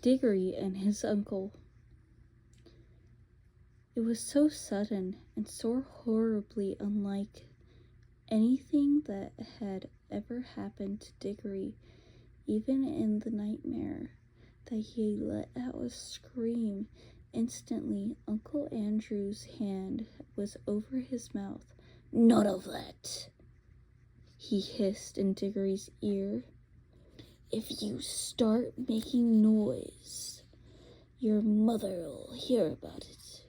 Diggory and his uncle. It was so sudden and so horribly unlike anything that had ever happened to Diggory, even in the nightmare, that he let out a scream. Instantly, Uncle Andrew's hand was over his mouth. "None of that," he hissed in Diggory's ear. "If you start making noise, your mother'll hear about it.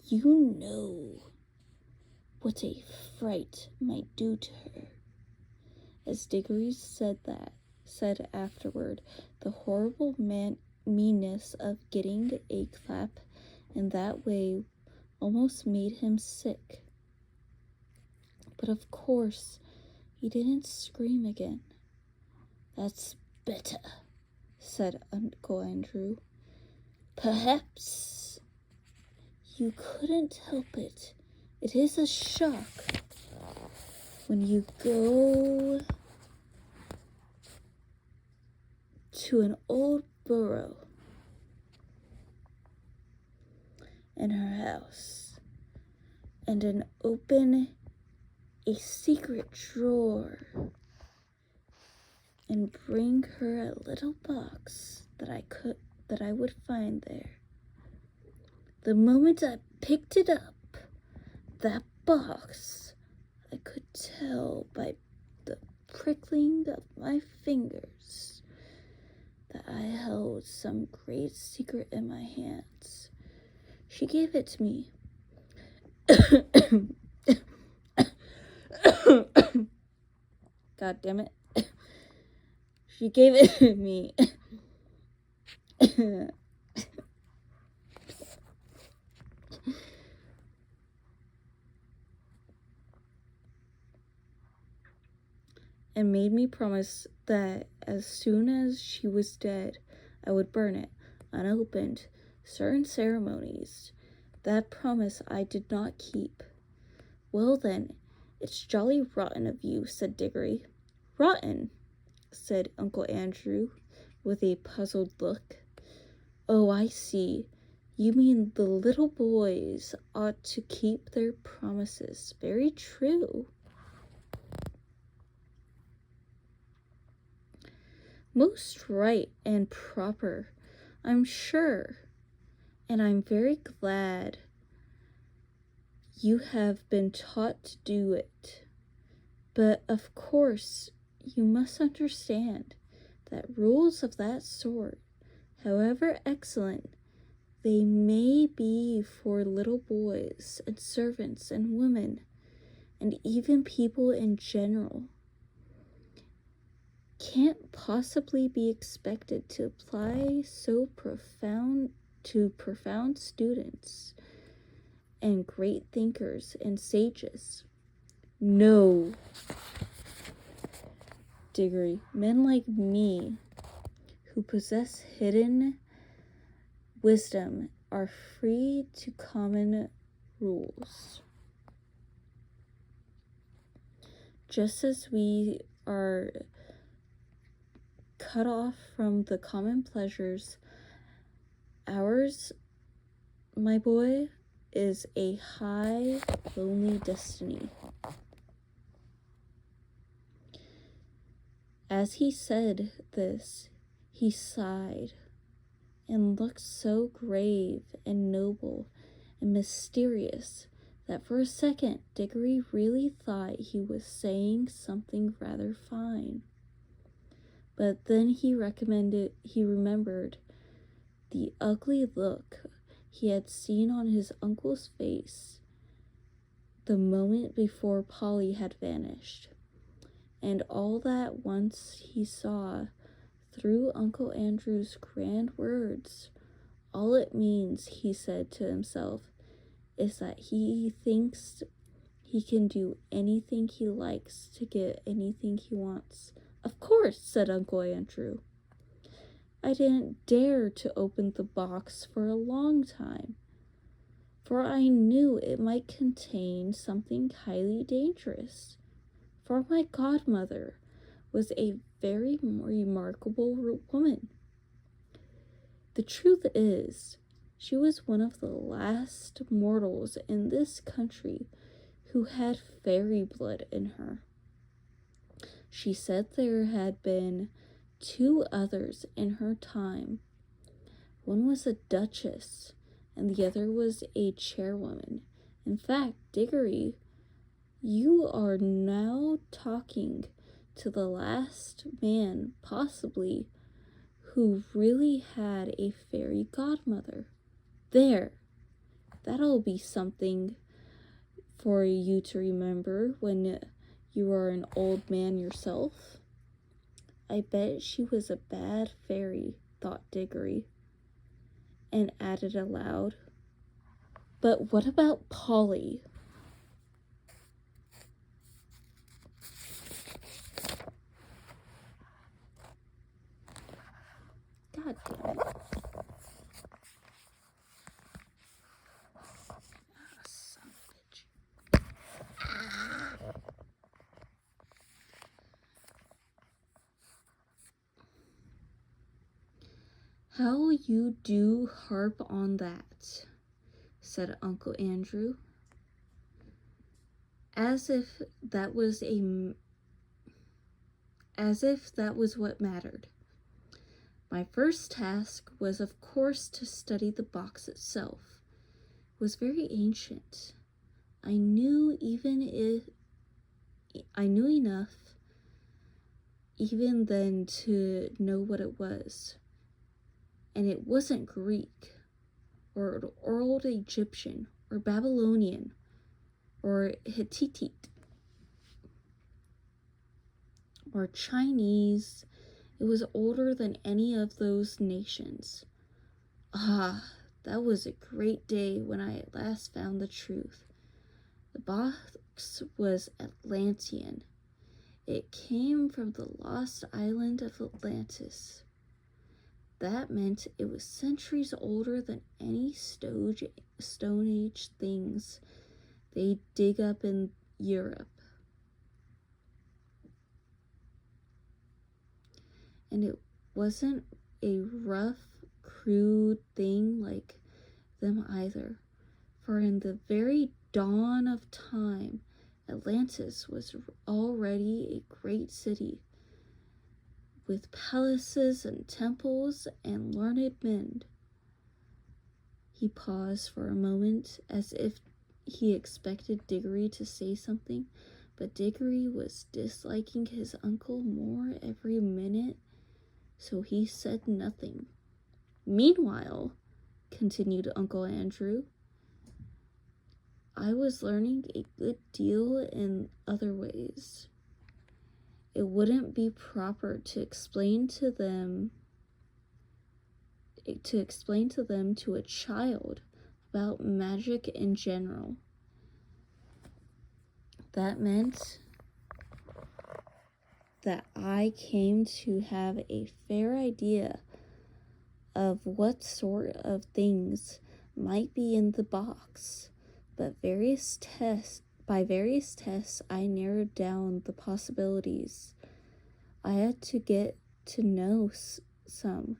You know what a fright might do to her." As Diggory said afterward, the horrible meanness of getting a clap in that way almost made him sick. But of course, he didn't scream again. "That's better," said Uncle Andrew. "Perhaps you couldn't help it. It is a shock when you go to an old burrow in her house and open a secret drawer and bring her a little box that I would find there. The moment I picked it up, that box, I could tell by the prickling of my fingers that I held some great secret in my hands. She gave it to me." God damn it. She gave it to me. And made me promise that as soon as she was dead, I would burn it, unopened, certain ceremonies. That promise I did not keep. "Well then, it's jolly rotten of you," said Diggory. "Rotten?" said Uncle Andrew, with a puzzled look. "Oh, I see. You mean the little boys ought to keep their promises. Very true." "Most right and proper, I'm sure, and I'm very glad you have been taught to do it. But of course, you must understand that rules of that sort, however excellent they may be for little boys and servants and women, and even people in general, can't possibly be expected to apply to profound students and great thinkers and sages. No, Diggory, men like me, who possess hidden wisdom, are free to common rules. Just as we are cut off from the common pleasures, ours, my boy, is a high, lonely destiny." As he said this, he sighed and looked so grave and noble and mysterious that for a second Diggory really thought he was saying something rather fine. But then he remembered the ugly look he had seen on his uncle's face the moment before Polly had vanished, and all that once he saw through Uncle Andrew's grand words. "All it means," he said to himself, "is that he thinks he can do anything he likes to get anything he wants." "Of course," said Uncle Andrew. "I didn't dare to open the box for a long time, for I knew it might contain something highly dangerous. For my godmother was a very remarkable woman. The truth is, she was one of the last mortals in this country who had fairy blood in her. She said there had been 2 others in her time. One was a duchess, and the other was a chairwoman. In fact, Diggory, you are now talking to the last man, possibly, who really had a fairy godmother. There, that'll be something for you to remember when you are an old man yourself. I bet she was a bad fairy, thought Diggory, and added aloud, but what about Polly? God damn it. Son of a bitch. How you do harp on that, said Uncle Andrew, as if that was what mattered. My first task was, of course, to study the box itself. It was very ancient. I knew enough even then to know what it was. And it wasn't Greek, or Old Egyptian, or Babylonian, or Hittite, or Chinese. It was older than any of those nations. Ah, that was a great day when I at last found the truth. The box was Atlantean. It came from the lost island of Atlantis. That meant it was centuries older than any Stone Age things they dig up in Europe. And it wasn't a rough, crude thing like them either. For in the very dawn of time, Atlantis was already a great city, with palaces and temples and learned men. He paused for a moment, as if he expected Diggory to say something, but Diggory was disliking his uncle more every minute, so he said nothing. Meanwhile, continued Uncle Andrew, I was learning a good deal in other ways. It wouldn't be proper to explain to them to a child about magic in general. That meant that I came to have a fair idea of what sort of things might be in the box, but by various tests I narrowed down the possibilities. I had to get to know some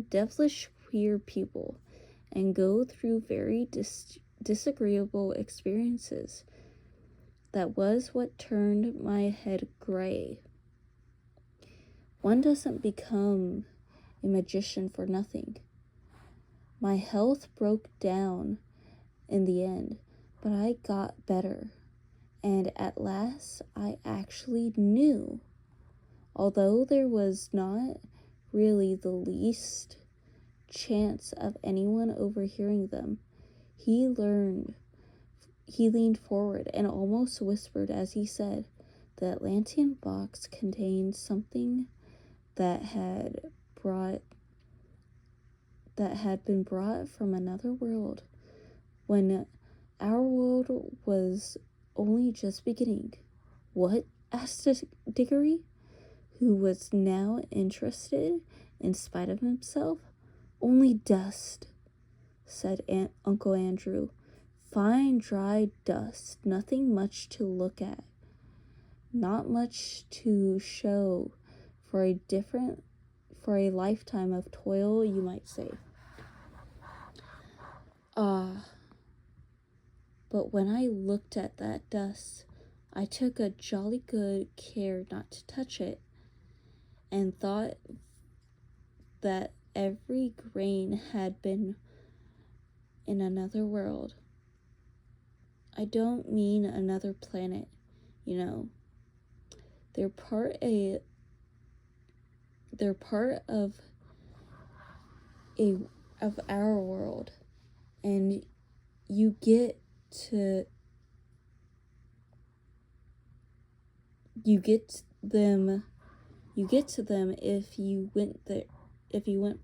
devilish queer people, and go through very disagreeable experiences. That was what turned my head gray. One doesn't become a magician for nothing. My health broke down in the end, but I got better, and at last I actually knew. Although there was not really the least chance of anyone overhearing them, he leaned forward and almost whispered as he said, the Atlantean box contained something that had been brought from another world when our world was only just beginning. What? Asked Diggory, who was now interested in spite of himself. Only dust, said Uncle Andrew. Fine, dry dust, nothing much to look at. Not much to show for for a lifetime of toil, you might say. But when I looked at that dust, I took a jolly good care not to touch it, and thought that every grain had been in another world. I don't mean another planet, you know. They're part of our world, and you get to them if you went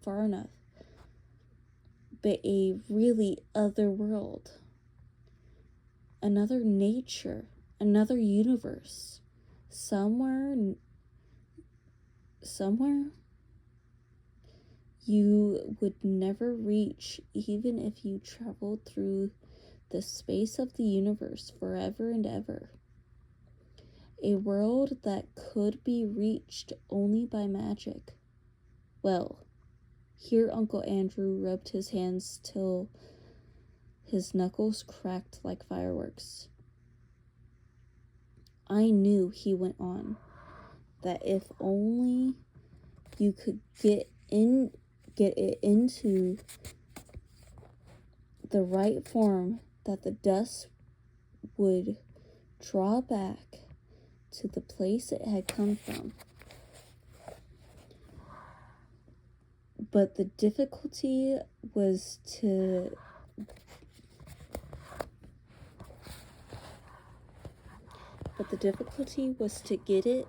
far enough. But a really other world, another nature, another universe, somewhere you would never reach, even if you traveled through the space of the universe forever and ever. A world that could be reached only by magic. Well, here Uncle Andrew rubbed his hands till his knuckles cracked like fireworks. I knew, he went on, that if only you could get it into the right form, that the dust would draw back to the place it had come from. But the difficulty was to get it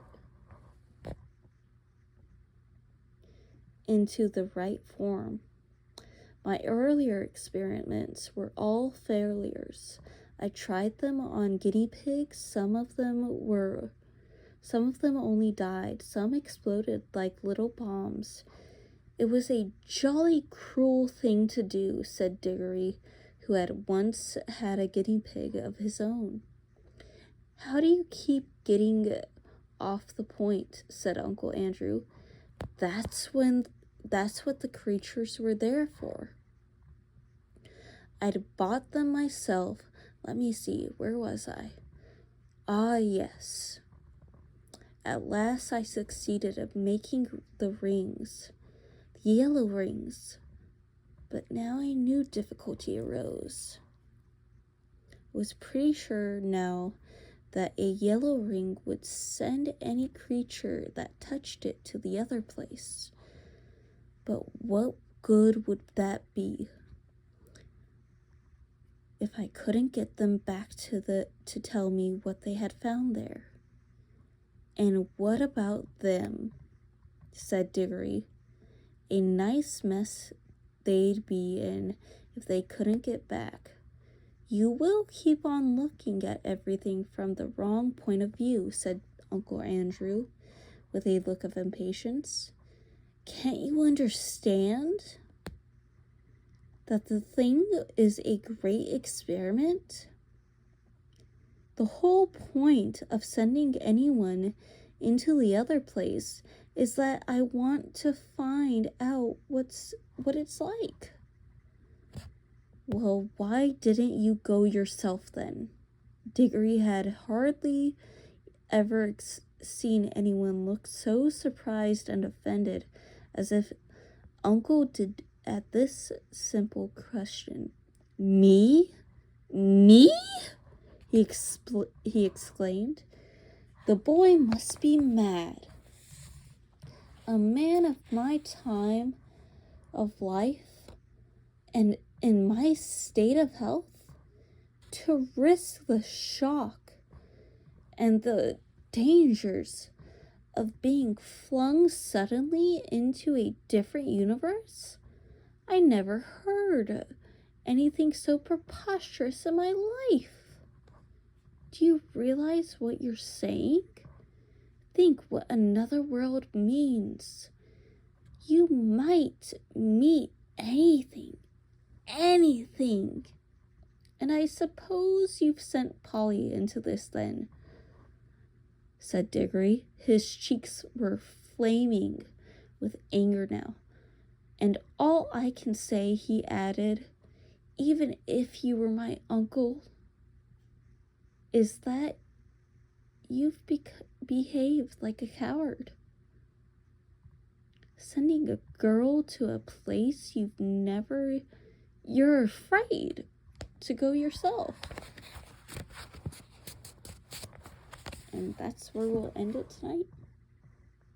into the right form. My earlier experiments were all failures. I tried them on guinea pigs. Some of them only died. Some exploded like little bombs. It was a jolly cruel thing to do, said Diggory, who had once had a guinea pig of his own. How do you keep getting off the point, said Uncle Andrew. That's what the creatures were there for. I'd bought them myself. Let me see, where was I? Ah, yes. At last I succeeded in making the rings, the yellow rings. But now a new difficulty arose. I was pretty sure now that a yellow ring would send any creature that touched it to the other place. But what good would that be if I couldn't get them back to tell me what they had found there? And what about them? Said Diggory. A nice mess they'd be in if they couldn't get back. You will keep on looking at everything from the wrong point of view, said Uncle Andrew, with a look of impatience. Can't you understand that the thing is a great experiment? The whole point of sending anyone into the other place is that I want to find out what it's like. Well, why didn't you go yourself then? Diggory had hardly ever seen anyone look so surprised and offended as if Uncle did at this simple question. Me? He exclaimed. The boy must be mad. A man of my time of life and in my state of health, to risk the shock and the dangers of being flung suddenly into a different universe? I never heard anything so preposterous in my life. Do you realize what you're saying? Think what another world means. You might meet anything. And I suppose you've sent Polly into this then, said Diggory. His cheeks were flaming with anger now. "And all I can say," he added, "even if you were my uncle, is that you've behaved like a coward. Sending a girl to a place you're afraid to go yourself." And that's where we'll end it tonight.